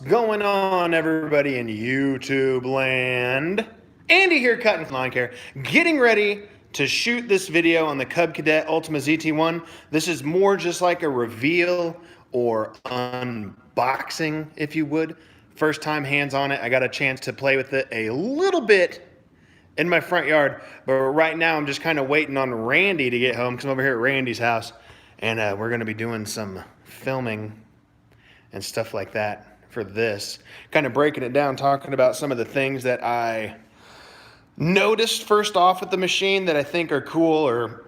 Going on, everybody in YouTube land? Andy here, cutting lawn care, getting ready to shoot this video on the Cadet Ultima ZT1. This is more just like a reveal or unboxing, if you would. First time hands on it. I got a chance to play with it a little bit in my front yard, but right now I'm just kind of waiting on Randy to get home because I'm over here at Randy's house, and we're going to be doing some filming and stuff like that for this, kind of breaking it down, talking about some of the things that I noticed first off with the machine that I think are cool or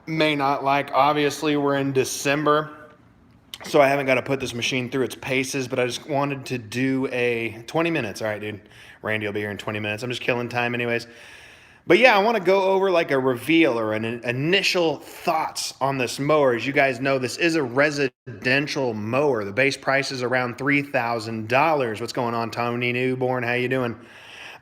may not like. Obviously, we're in December, so I haven't got to put this machine through its paces, but I just wanted to do a 20 minutes. All right, dude. Randy will be here in 20 minutes. I'm just killing time anyways. But yeah, I want to go over like a reveal or an initial thoughts on this mower. As you guys know, this is a residential mower. The base price is around $3,000. What's going on, Tony Newborn? How you doing?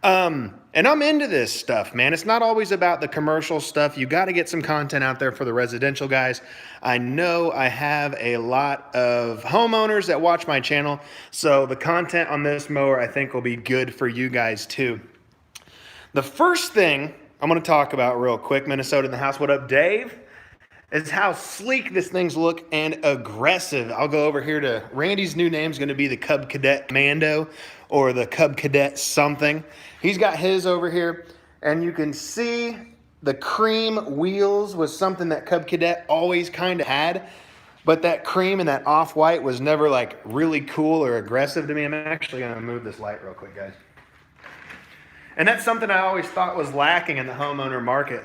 And I'm into this stuff, man. It's not always about the commercial stuff. You got to get some content out there for the residential guys. I know I have a lot of homeowners that watch my channel, so the content on this mower I think will be good for you guys too. The first thing I'm going to talk about real quick, Minnesota in the house, what up, Dave, is how sleek this thing's look and aggressive. I'll go over here to Randy's new name is going to be the Cub Cadet Mando or the Cub Cadet something. He's got his over here, and you can see the cream wheels was something that Cub Cadet always kind of had, but that cream and that off-white was never like really cool or aggressive to me. I'm actually going to move this light real quick, guys. And that's something I always thought was lacking in the homeowner market.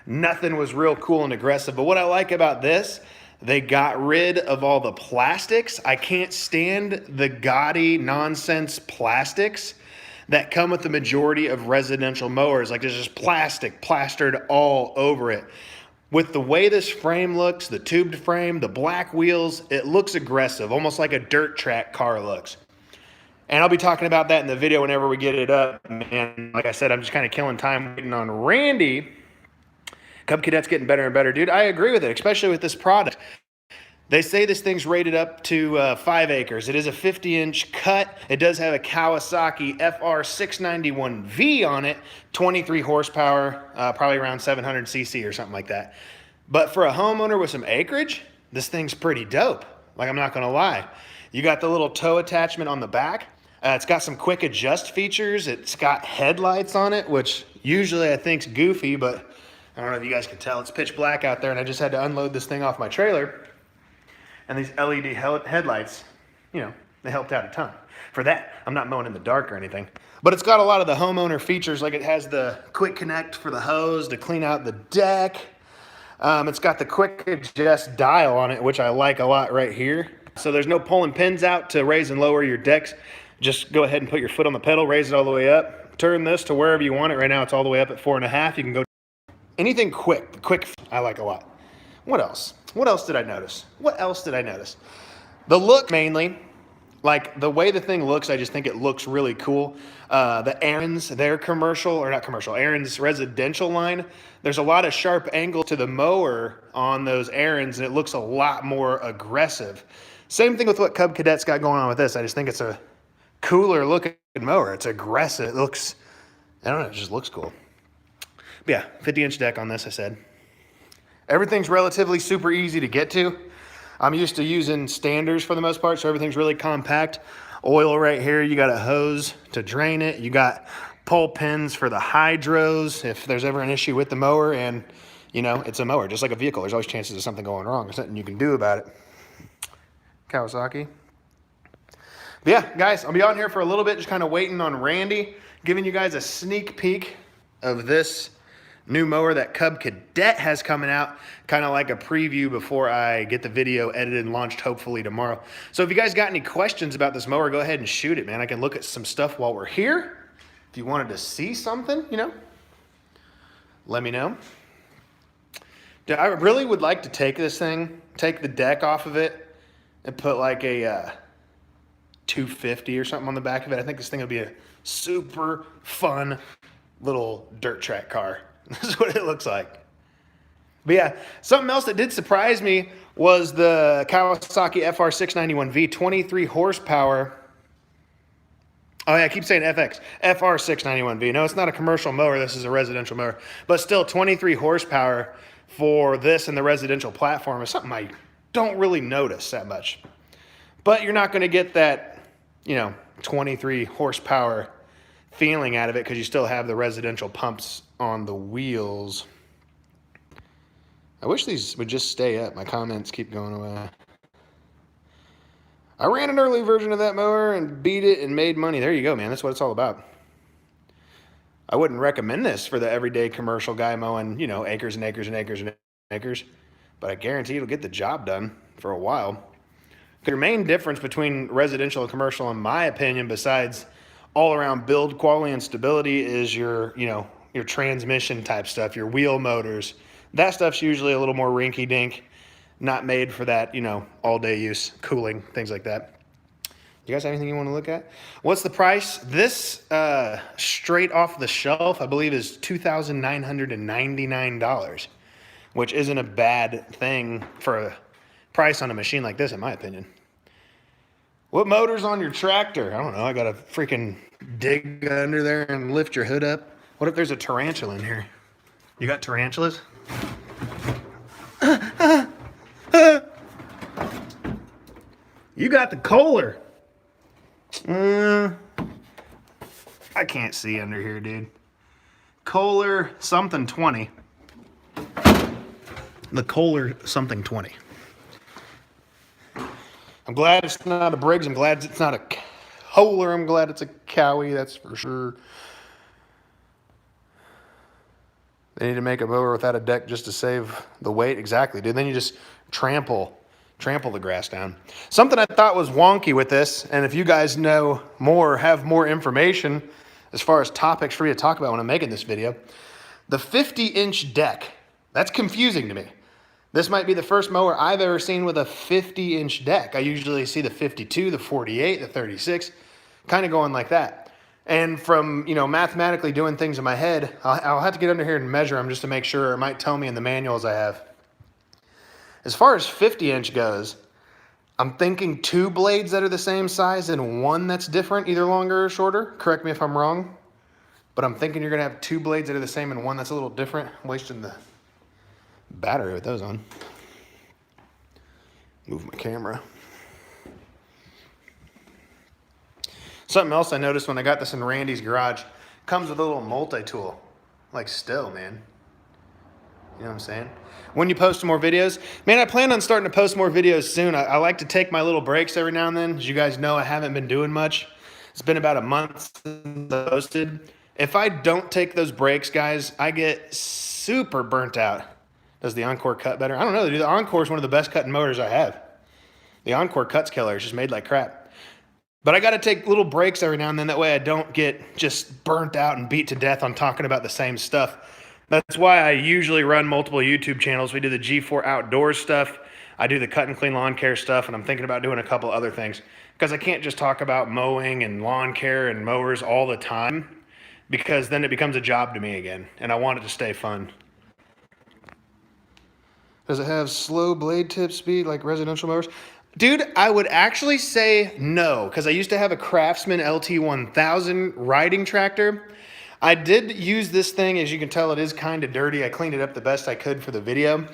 Nothing was real cool and aggressive. But what I like about this, they got rid of all the plastics. I can't stand the gaudy nonsense plastics that come with the majority of residential mowers. Like there's just plastic plastered all over it. With the way this frame looks, the tubed frame, the black wheels, it looks aggressive, almost like a dirt track car looks. And I'll be talking about that in the video whenever we get it up. And like I said, I'm just kind of killing time waiting on Randy. Cub Cadet's getting better and better, dude. I agree with it, especially with this product. They say this thing's rated up to 5 acres. It is a 50-inch cut. It does have a Kawasaki FR691V on it, 23 horsepower, probably around 700 cc or something like that. But for a homeowner with some acreage, this thing's pretty dope. Like, I'm not going to lie. You got the little tow attachment on the back. It's got some quick adjust features. It's got headlights on it, which usually I think's goofy, but I don't know if you guys can tell. It's pitch black out there, and I just had to unload this thing off my trailer. And these LED headlights, you know, they helped out a ton. For that, I'm not mowing in the dark or anything. But it's got a lot of the homeowner features, like it has the quick connect for the hose to clean out the deck. It's got the quick adjust dial on it, which I like a lot right here. So there's no pulling pins out to raise and lower your decks. Just go ahead and put your foot on the pedal, raise it all the way up. Turn this to wherever you want it. Right now it's all the way up at 4.5. You can go anything quick. Quick I like a lot. What else? What else did I notice? What else did I notice? The look mainly. Like the way the thing looks, I just think it looks really cool. The Aaron's, their commercial, or not commercial, Aaron's residential line, there's a lot of sharp angle to the mower on those Aaron's, and it looks a lot more aggressive. Same thing with what Cub Cadet's got going on with this. I just think it's a cooler looking mower. It's aggressive. It looks, I don't know, it just looks cool. But yeah, 50-inch deck on this, I said. Everything's relatively super easy to get to. I'm used to using standers for the most part, so everything's really compact. Oil right here, you got a hose to drain it. You got pull pins for the hydros if there's ever an issue with the mower, and you know, it's a mower, just like a vehicle. There's always chances of something going wrong. There's nothing you can do about it. Kawasaki. But yeah, guys, I'll be on here for a little bit, just kind of waiting on Randy, giving you guys a sneak peek of this new mower that Cub Cadet has coming out, kind of like a preview before I get the video edited and launched hopefully tomorrow. So if you guys got any questions about this mower, go ahead and shoot it, man. I can look at some stuff while we're here. If you wanted to see something, you know, let me know. Dude, I really would like to take this thing, take the deck off of it, and put like a 250 or something on the back of it. I think this thing would be a super fun little dirt track car. This is what it looks like. But yeah, something else that did surprise me was the Kawasaki FR691V, 23 horsepower. Oh yeah, I keep saying FX. FR691V. No, it's not a commercial mower. This is a residential mower. But still, 23 horsepower for this and the residential platform is something I don't really notice that much. But you're not going to get that, 23 horsepower feeling out of it because you still have the residential pumps on the wheels. I wish these would just stay up. My comments keep going away. I ran an early version of that mower and beat it and made money. There you go, man. That's what it's all about. I wouldn't recommend this for the everyday commercial guy mowing, acres and acres and acres and acres. But I guarantee it'll get the job done for a while. Your main difference between residential and commercial, in my opinion, besides all-around build quality and stability, is your transmission type stuff, your wheel motors. That stuff's usually a little more rinky-dink, not made for that, all-day use, cooling, things like that. You guys have anything you want to look at? What's the price? This, straight off the shelf, I believe is $2,999, which isn't a bad thing for a price on a machine like this, in my opinion. What motor's on your tractor? I don't know. I got to freaking dig under there and lift your hood up. What if there's a tarantula in here? You got tarantulas? You got the Kohler. I can't see under here, dude. Kohler something 20. The Kohler something 20. I'm glad it's not a Briggs. I'm glad it's not a Kohler. I'm glad it's a Cowie, that's for sure. They need to make a mower without a deck just to save the weight. Exactly, dude. Then you just trample the grass down. Something I thought was wonky with this, and if you guys know more, have more information as far as topics for you to talk about when I'm making this video, the 50-inch deck. That's confusing to me. This might be the first mower I've ever seen with a 50-inch deck. I usually see the 52, the 48, the 36, kind of going like that. And from, mathematically doing things in my head, I'll have to get under here and measure them just to make sure. It might tell me in the manuals I have. As far as 50-inch goes, I'm thinking 2 blades that are the same size and 1 that's different, either longer or shorter. Correct me if I'm wrong. But I'm thinking you're going to have 2 blades that are the same and 1 that's a little different. I'm wasting the battery with those on. Move my camera. Something else I noticed when I got this in Randy's garage, comes with a little multi-tool. Like Stihl, man. You know what I'm saying? When you post more videos, man, I plan on starting to post more videos soon. I like to take my little breaks every now and then. As you guys know, I haven't been doing much. It's been about a month since I posted. If I don't take those breaks, guys, I get super burnt out. Does the Encore cut better? I don't know, dude. The Encore is one of the best cutting motors I have. The Encore cuts killer. It's just made like crap. But I got to take little breaks every now and then. That way I don't get just burnt out and beat to death on talking about the same stuff. That's why I usually run multiple YouTube channels. We do the G4 outdoors stuff. I do the cut and clean lawn care stuff, and I'm thinking about doing a couple other things. Because I can't just talk about mowing and lawn care and mowers all the time, because then it becomes a job to me again, and I want it to stay fun. Does it have slow blade tip speed like residential mowers? Dude, I would actually say no, because I used to have a Craftsman LT1000 riding tractor. I did use this thing. As you can tell, it is kind of dirty. I cleaned it up the best I could for the video.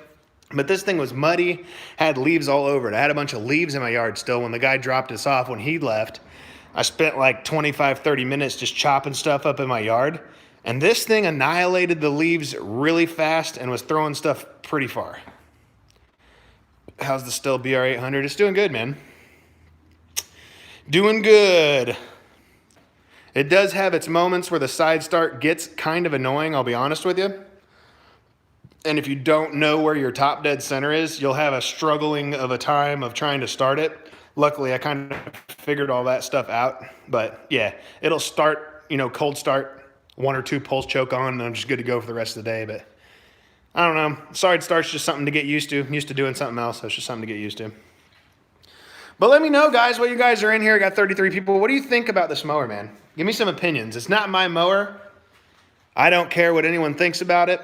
But this thing was muddy, had leaves all over it. I had a bunch of leaves in my yard still when the guy dropped us off when he left. I spent like 25, 30 minutes just chopping stuff up in my yard. And this thing annihilated the leaves really fast and was throwing stuff pretty far. How's the Stihl BR800? It's doing good, man. Doing good. It does have its moments where the side start gets kind of annoying, I'll be honest with you. And if you don't know where your top dead center is, you'll have a struggling of a time of trying to start it. Luckily, I kind of figured all that stuff out. But yeah, it'll start, cold start, 1 or 2 pulse choke on, and I'm just good to go for the rest of the day. But I don't know. Side start's just something to get used to. I'm used to doing something else, so it's just something to get used to. But let me know, guys, what you guys are in here. I got 33 people. What do you think about this mower, man? Give me some opinions. It's not my mower. I don't care what anyone thinks about it.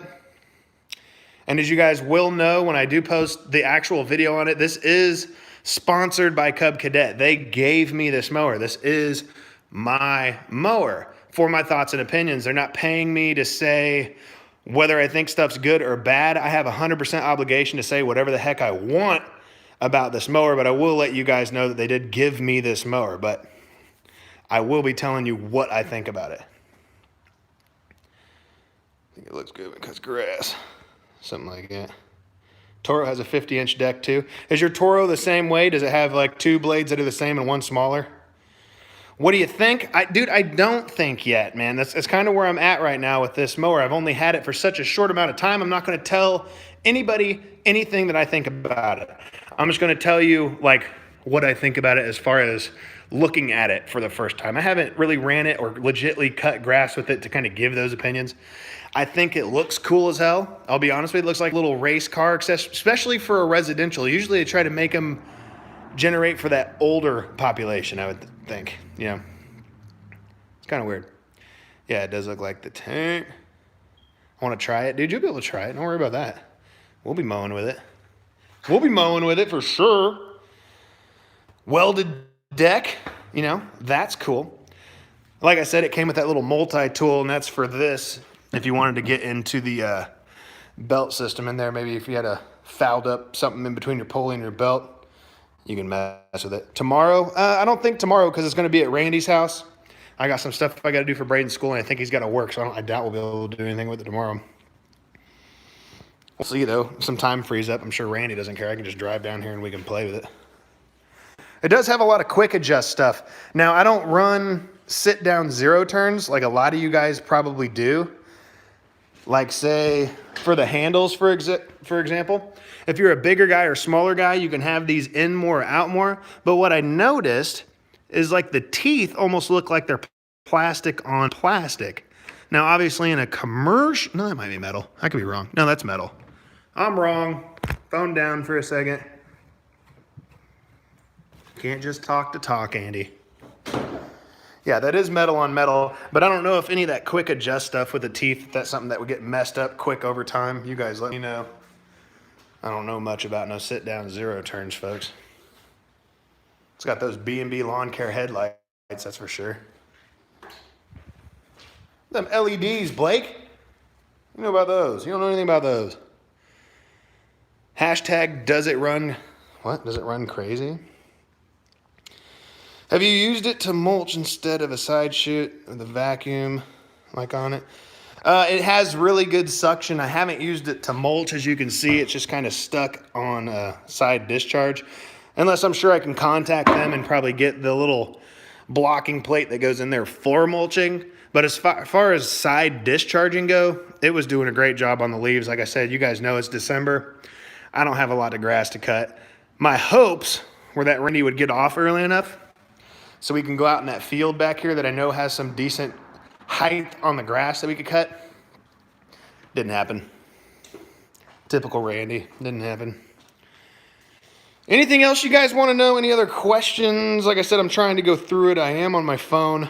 And as you guys will know, when I do post the actual video on it, this is sponsored by Cadet. They gave me this mower. This is my mower for my thoughts and opinions. They're not paying me to say whether I think stuff's good or bad. I have 100% obligation to say whatever the heck I want about this mower, but I will let you guys know that they did give me this mower, but I will be telling you what I think about it. I think it looks good because grass, something like that. Toro has a 50-inch deck too. Is your Toro the same way? Does it have like two blades that are the same and one smaller? What do you think? Dude, I don't think yet, man. That's kind of where I'm at right now with this mower. I've only had it for such a short amount of time. I'm not going to tell anybody anything that I think about it. I'm just going to tell you like what I think about it as far as looking at it for the first time. I haven't really ran it or legitly cut grass with it to kind of give those opinions. I think it looks cool as hell. I'll be honest with you, it looks like a little race car, especially for a residential. Usually they try to make them generate for that older population, I would think. You know, it's kind of weird. Yeah, it does look like the tank. I want to try it. Dude, you'll be able to try it. Don't worry about that. We'll be mowing with it. We'll be mowing with it for sure. Welded deck, you know, that's cool. Like I said, it came with that little multi-tool, and that's for this. If you wanted to get into the belt system in there, maybe if you had a fouled up something in between your pulley and your belt, you can mess with it. Tomorrow, I don't think tomorrow because it's going to be at Randy's house. I got some stuff I got to do for Braden's school, and I think he's got to work, so I doubt we'll be able to do anything with it tomorrow. We'll see, though. Some time frees up. I'm sure Randy doesn't care. I can just drive down here and we can play with it. It does have a lot of quick adjust stuff. Now, I don't run sit-down zero turns like a lot of you guys probably do. Like, say, for the handles, for example. If you're a bigger guy or smaller guy, you can have these in more, out more. But what I noticed is like the teeth almost look like they're plastic on plastic. Now, obviously in a commercial, no, that might be metal. I could be wrong. No, that's metal. I'm wrong. Phone down for a second. Can't just talk to talk, Andy. Yeah, that is metal on metal, but I don't know if any of that quick adjust stuff with the teeth, if that's something that would get messed up quick over time. You guys let me know. I don't know much about no sit-down zero turns, folks. It's got those B&B lawn care headlights, that's for sure. Them LEDs, Blake. You know about those. You don't know anything about those. Hashtag does it run, what? Does it run crazy? Have you used it to mulch instead of a side chute with a vacuum like on it? It has really good suction. I haven't used it to mulch. As you can see, it's just kind of stuck on a side discharge. Unless I'm sure I can contact them and probably get the little blocking plate that goes in there for mulching. But as far as side discharging go, it was doing a great job on the leaves. Like I said, you guys know it's December. I don't have a lot of grass to cut. My hopes were that Randy would get off early enough so we can go out in that field back here that I know has some decent height on the grass that we could cut. Didn't happen. Typical Randy. Didn't happen. Anything else you guys want to know? Any other questions? Like I said, I'm trying to go through it. I am on my phone,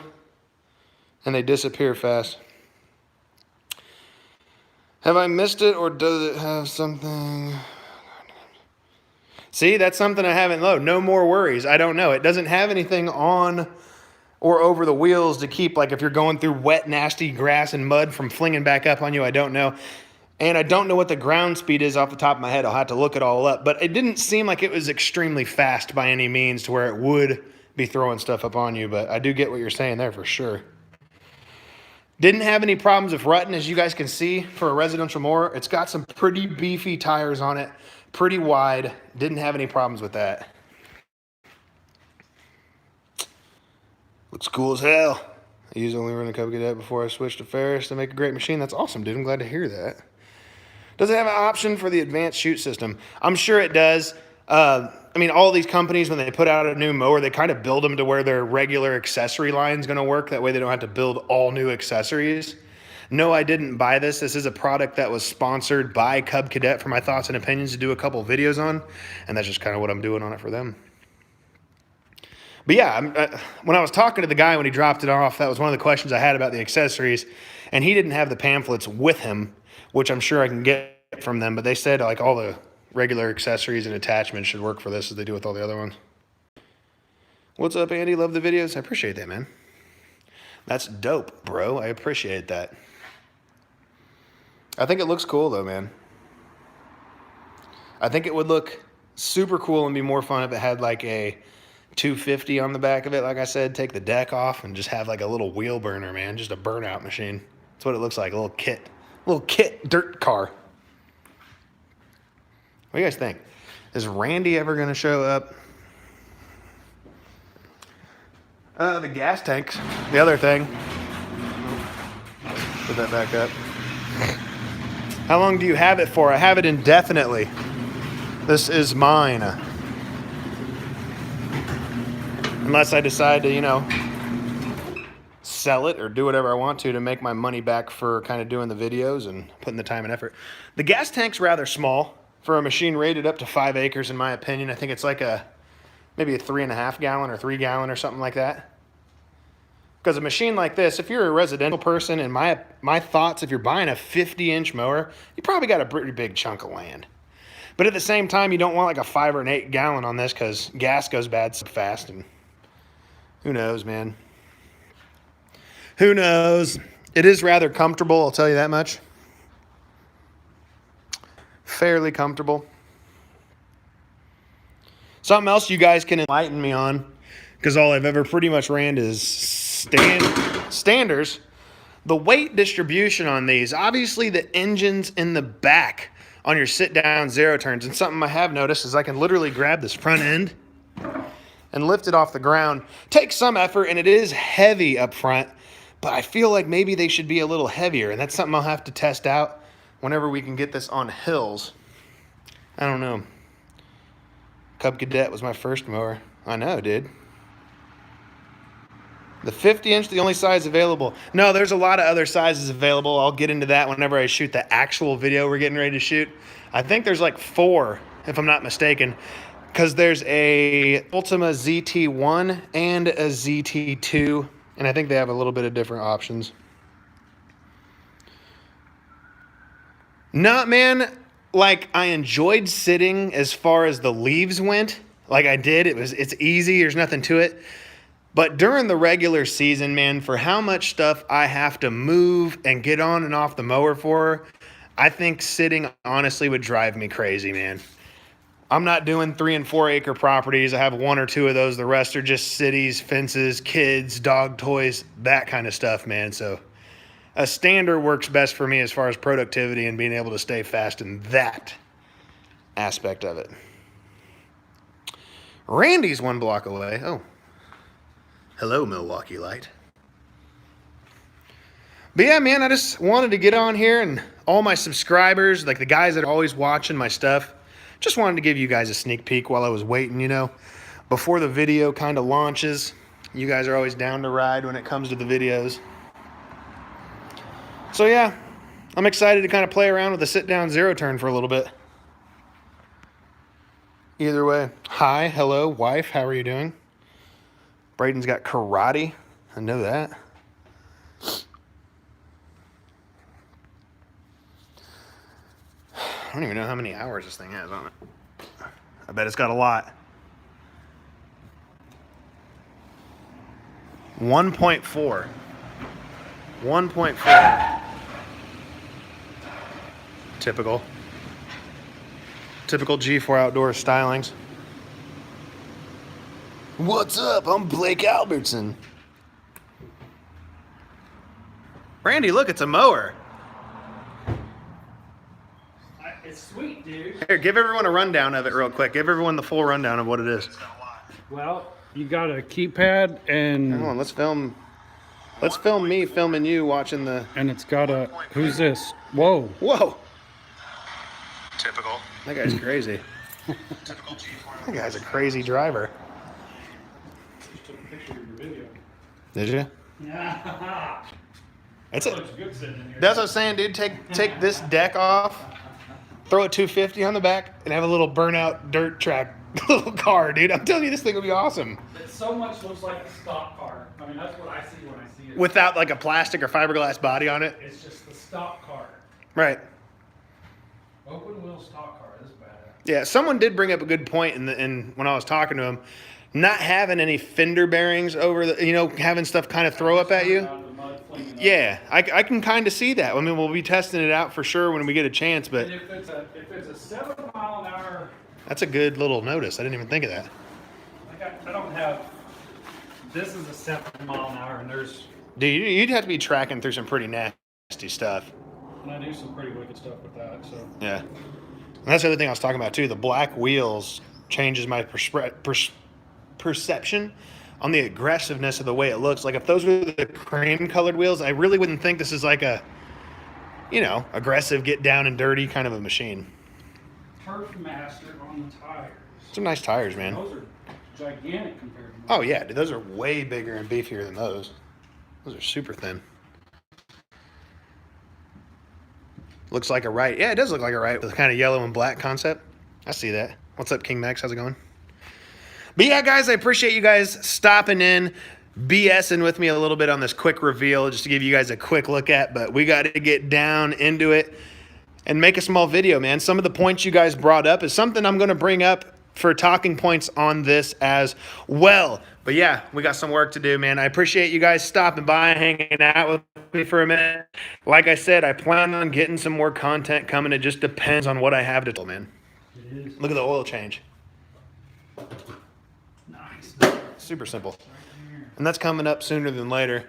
and they disappear fast. Have I missed it, or does it have something? See, that's something I haven't loaded. No more worries. I don't know. It doesn't have anything on or over the wheels to keep, like if you're going through wet, nasty grass and mud from flinging back up on you, I don't know. And I don't know what the ground speed is off the top of my head. I'll have to look it all up. But it didn't seem like it was extremely fast by any means to where it would be throwing stuff up on you. But I do get what you're saying there for sure. Didn't have any problems with rutting, as you guys can see, for a residential mower. It's got some pretty beefy tires on it. Pretty wide. Didn't have any problems with that. Looks cool as hell. I usually only run a Cadet before I switch to Ferris to make a great machine. That's awesome, dude. I'm glad to hear that. Does it have an option for the advanced chute system? I'm sure it does. I mean, all these companies, when they put out a new mower, they kind of build them to where their regular accessory line is going to work. That way they don't have to build all new accessories. No, I didn't buy this. This is a product that was sponsored by Cub Cadet for my thoughts and opinions to do a couple videos on, and that's just kind of what I'm doing on it for them. But yeah, when I was talking to the guy when he dropped it off, that was one of the questions I had about the accessories, and he didn't have the pamphlets with him, which I'm sure I can get from them, but they said like all the regular accessories and attachments should work for this as they do with all the other ones. What's up, Andy? Love the videos. I appreciate that, man. That's dope, bro. I appreciate that. I think it looks cool, though, man. I think it would look super cool and be more fun if it had like a 250 on the back of it. Like I said, take the deck off and just have like a little wheel burner, man. Just a burnout machine. That's what it looks like, a little kit dirt car. What do you guys think? Is Randy ever going to show up? The gas tanks, the other thing. Put that back up. How long do you have it for? I have it indefinitely. This is mine. Unless I decide to, you know, sell it or do whatever I want to make my money back for kind of doing the videos and putting the time and effort. The gas tank's rather small for a machine rated up to 5 acres, in my opinion. I think it's like maybe a 3.5 gallon or 3 gallon or something like that. Because a machine like this, if you're a residential person, and my thoughts, if you're buying a 50-inch mower, you probably got a pretty big chunk of land. But at the same time, you don't want like a 5 or an 8 gallon on this because gas goes bad so fast, and who knows, man. Who knows? It is rather comfortable, I'll tell you that much. Fairly comfortable. Something else you guys can enlighten me on, because all I've ever pretty much ran is standers. The weight distribution on these, obviously the engine's in the back on your sit-down zero turns, and something I have noticed is I can literally grab this front end and lift it off the ground. Takes some effort, and it is heavy up front, but I feel like maybe they should be a little heavier, and that's something I'll have to test out whenever we can get this on hills. I don't know. Cub Cadet was my first mower. I know, dude. The 50-inch, the only size available. No, there's a lot of other sizes available. I'll get into that whenever I shoot the actual video we're getting ready to shoot. I think there's like 4, if I'm not mistaken, because there's a Ultima ZT1 and a ZT2, and I think they have a little bit of different options. Not, man, like I enjoyed sitting as far as the leaves went. Like I did. It's easy. There's nothing to it. But during the regular season, man, for how much stuff I have to move and get on and off the mower for, I think sitting honestly would drive me crazy, man. I'm not doing 3 and 4 acre properties. I have 1 or 2 of those. The rest are just cities, fences, kids, dog toys, that kind of stuff, man. So a stander works best for me as far as productivity and being able to stay fast in that aspect of it. Randy's 1 block away. Oh. Hello, Milwaukee Light. But yeah, man, I just wanted to get on here, and all my subscribers, like the guys that are always watching my stuff, just wanted to give you guys a sneak peek while I was waiting, you know, before the video kind of launches. You guys are always down to ride when it comes to the videos. So yeah, I'm excited to kind of play around with the sit-down zero turn for a little bit. Either way, hi, hello, wife, how are you doing? Braden's got karate. I know that. I don't even know how many hours this thing has on it. I bet it's got a lot. 1.4. 1.4. Typical. Typical G4 outdoor stylings. What's up? I'm Blake Albertson. Randy, look, it's a mower. It's sweet, dude. Here, give everyone a rundown of it real quick. Give everyone the full rundown of what it is. Well, you got a keypad and... Come on, let's film me filming you watching the... And it's got a... Who's this? Whoa. Whoa. Typical. That guy's crazy. Typical G4. That guy's a crazy driver. Just took a picture of your video. Did you? Yeah. That's That it. looks good sitting in here. That's what I'm saying, dude. Take this deck off, throw a 250 on the back, and have a little burnout dirt track little car, dude. I'm telling you, this thing will be awesome. It so much looks like a stock car. I mean, that's what I see when I see it. Without like a plastic or fiberglass body on it. It's just the stock car. Right. Open wheel stock car. This is badass. Yeah, someone did bring up a good point in when I was talking to him. not having any fender bearings over the, you know, having stuff kind of throw up at you. Yeah, I can kind of see that. I mean, we'll be testing it out for sure when we get a chance, but And if it's a 7 mile an hour, that's a good little notice. I didn't even think of that. like I don't have. This is a 7 mile an hour, and there's. Dude, you'd have to be tracking through some pretty nasty stuff. And I do some pretty wicked stuff with that. So. Yeah. And that's the other thing I was talking about too. The black wheels changes my perception on the aggressiveness of the way it looks. Like if those were the cream colored wheels, I really wouldn't think this is like a, you know, aggressive, get down and dirty kind of a machine. Turf Master on the tires. Some nice tires, man. Those are gigantic compared to. Oh yeah, dude, those are way bigger and beefier than those. Those are super thin. Looks like a right. Yeah, it does look like a right with kind of yellow and black concept. I see that. What's up, King Max? How's it going? But yeah, guys, I appreciate you guys stopping in, BSing with me a little bit on this quick reveal, just to give you guys a quick look at, but we got to get down into it and make a small video, man. Some of the points you guys brought up is something I'm going to bring up for talking points on this as well. But yeah, we got some work to do, man. I appreciate you guys stopping by, hanging out with me for a minute. Like I said, I plan on getting some more content coming. It just depends on what I have to do, man. It is. Look at the oil change. Nice. Super simple. And that's coming up sooner than later.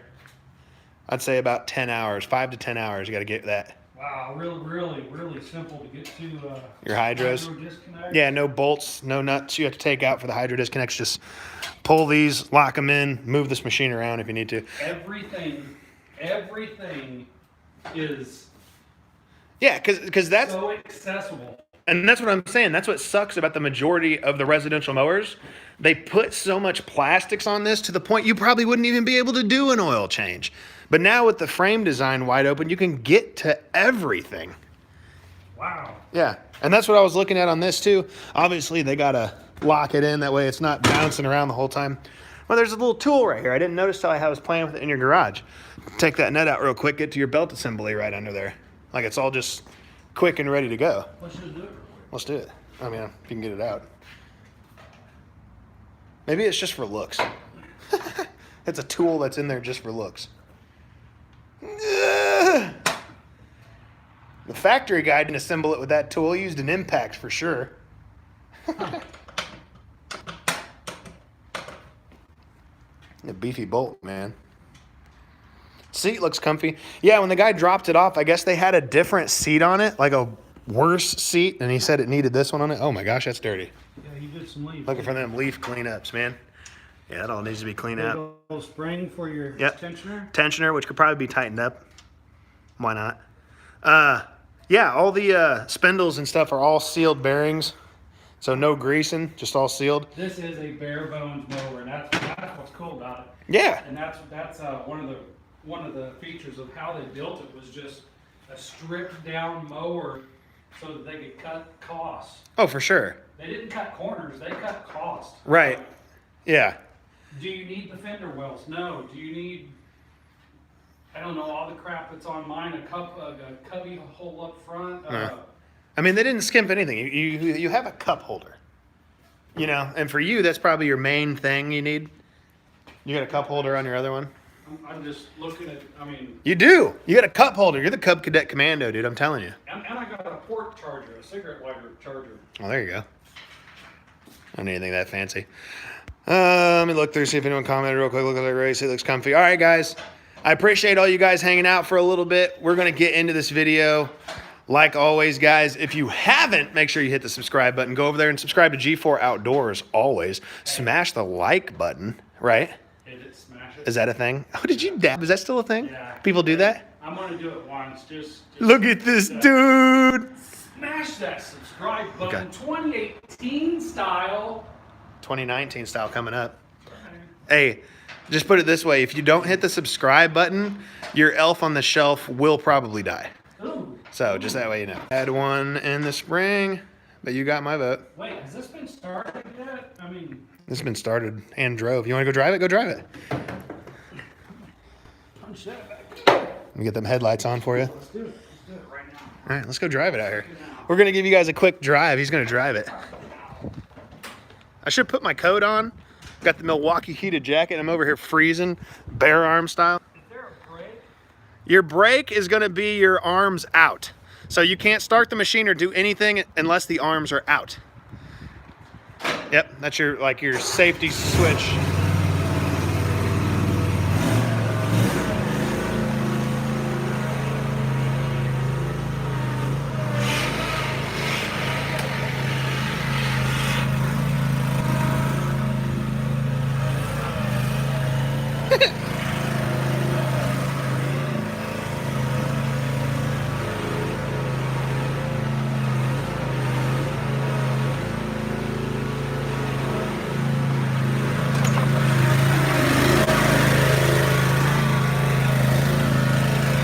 I'd say about 10 hours, 5 to 10 hours. You got to get that. Wow, really simple to get to. Your hydros. Hydro disconnect. Yeah, no bolts, no nuts you have to take out for the hydro disconnects. Just pull these, lock them in, move this machine around if you need to. Everything is. Yeah, because that's so accessible. And that's what I'm saying. That's what sucks about the majority of the residential mowers. They put so much plastics on this to the point you probably wouldn't even be able to do an oil change. But now with the frame design wide open, you can get to everything. Wow. Yeah, and that's what I was looking at on this too. Obviously, they got to lock it in. That way it's not bouncing around the whole time. Well, there's a little tool right here. I didn't notice till I was playing with it in your garage. Take that nut out real quick, get to your belt assembly right under there. Like it's all just quick and ready to go. Let's just do it. Let's do it. I mean, if you can get it out. Maybe it's just for looks. It's a tool that's in there just for looks. The factory guy didn't assemble it with that tool. He used an impact for sure. A beefy bolt, man. Seat looks comfy. Yeah, when the guy dropped it off, I guess they had a different seat on it, like a worse seat, and he said it needed this one on it. Oh my gosh, that's dirty. Yeah, you did some leaf. Looking for them leaf cleanups, man. Yeah, that all needs to be cleaned out. Little spring for your tensioner. Tensioner, which could probably be tightened up. Why not? Yeah, all the spindles and stuff are all sealed bearings. So no greasing, just all sealed. This is a bare bones mower, and that's what's cool about it. Yeah. And that's one of the features of how they built it was just a stripped down mower so that they could cut costs. Oh, for sure. They didn't cut corners, they cut costs. Right. Yeah. Do you need the fender wells? No. Do you need, I don't know, all the crap that's on mine, a cubby hole up front? I mean, they didn't skimp anything. You have a cup holder, you know, and for you, that's probably your main thing you need. You got a cup holder on your other one? I'm just looking at, I mean. You do. You got a cup holder. You're the Cub Cadet Commando, dude. I'm telling you. And I got a port charger, a cigarette lighter charger. Oh, there you go. I don't need anything that fancy. Let me look through, see if anyone commented real quick. Look at that race. It looks comfy. All right, guys. I appreciate all you guys hanging out for a little bit. We're going to get into this video. Like always, guys, if you haven't, make sure you hit the subscribe button. Go over there and subscribe to G4 Outdoors always. Smash the like button, right? Smash it. Is that a thing? Oh, did you dab? Is that still a thing? Yeah. People do that? I'm going to do it once. Just Look at this dude. Smash that subscribe button. Okay. 2018 style. 2019 style coming up. Hey, just put it this way. If you don't hit the subscribe button, your elf on the shelf will probably die. Ooh. So just that way you know. Had one in the spring, but you got my vote. Wait, has this been started yet? I mean, This has been started and drove. You want to go drive it? Go drive it. punch that back. Let me get them headlights on for you. Let's do it. Let's do it right now. All right, let's go drive it out here. We're going to give you guys a quick drive. He's going to drive it. I should put my coat on Got the Milwaukee heated jacket. I'm over here freezing, bare arm style. Is there a brake? Your brake is going to be your arms out. So you can't start the machine or do anything unless the arms are out. Yep, that's your your safety switch.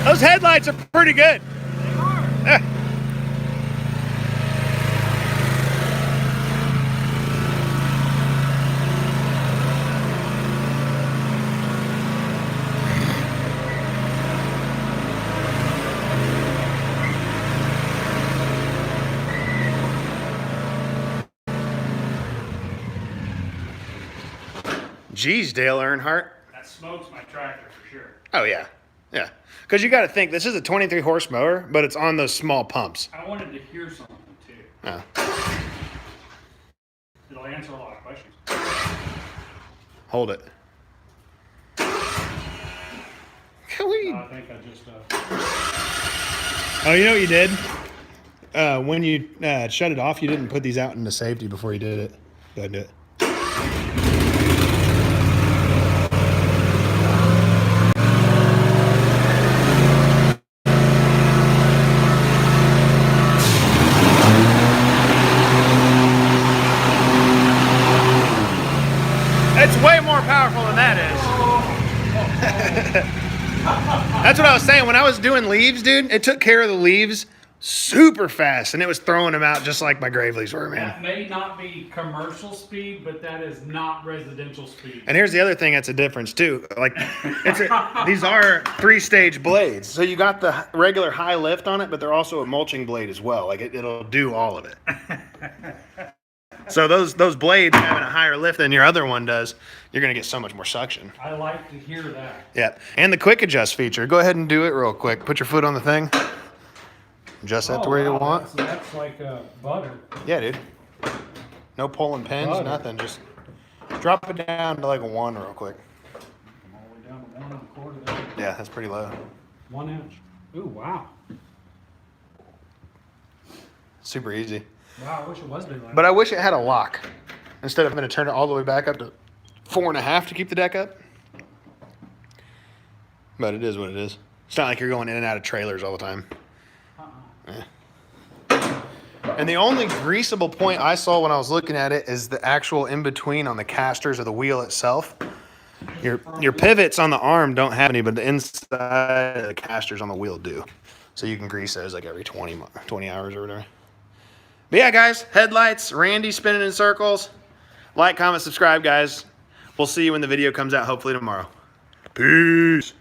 Those headlights are pretty good. They are. Yeah. Geez, Dale Earnhardt. That smokes my tractor for sure. Oh yeah, yeah. Because you got to think this is a 23 horse mower, but it's on those small pumps. I wanted to hear something too. Oh. It'll answer a lot of questions. Hold it. Can we? I think I just Oh, you know what you did? When you shut it off, you didn't put these out into safety before you did it. Go ahead and do it. It's way more powerful than that is. That's what I was saying. When I was doing leaves, dude, it took care of the leaves super fast, and it was throwing them out just like my grave leaves were, man. that may not be commercial speed, but that is not residential speed. And here's the other thing that's a difference too. Like, these are 3-stage blades, so you got the regular high lift on it, but they're also a mulching blade as well. Like it'll do all of it. So those blades having a higher lift than your other one does, you're gonna get so much more suction. I like to hear that. Yeah, and the quick adjust feature. Go ahead and do it real quick. Put your foot on the thing. Adjust that to where you want. That's like butter. Yeah, dude. No pulling pins, Butter. nothing. Just drop it down to like a 1 real quick. I'm all the way down to 1 1/4 there. Yeah, that's pretty low. 1 inch. Ooh, wow. Super easy. Wow, I wish it was big like But I wish it had a lock instead of having to turn it all the way back up to 4.5 to keep the deck up. But it is what it is. It's not like you're going in and out of trailers all the time. And the only greasable point I saw when I was looking at it is the actual in between on the casters of the wheel itself. Your pivots on the arm don't have any, but the inside of the casters on the wheel do. So you can grease those like every 20 hours or whatever. But yeah, guys, headlights, Randy spinning in circles. Like, comment, subscribe, guys. We'll see you when the video comes out, hopefully tomorrow. Peace.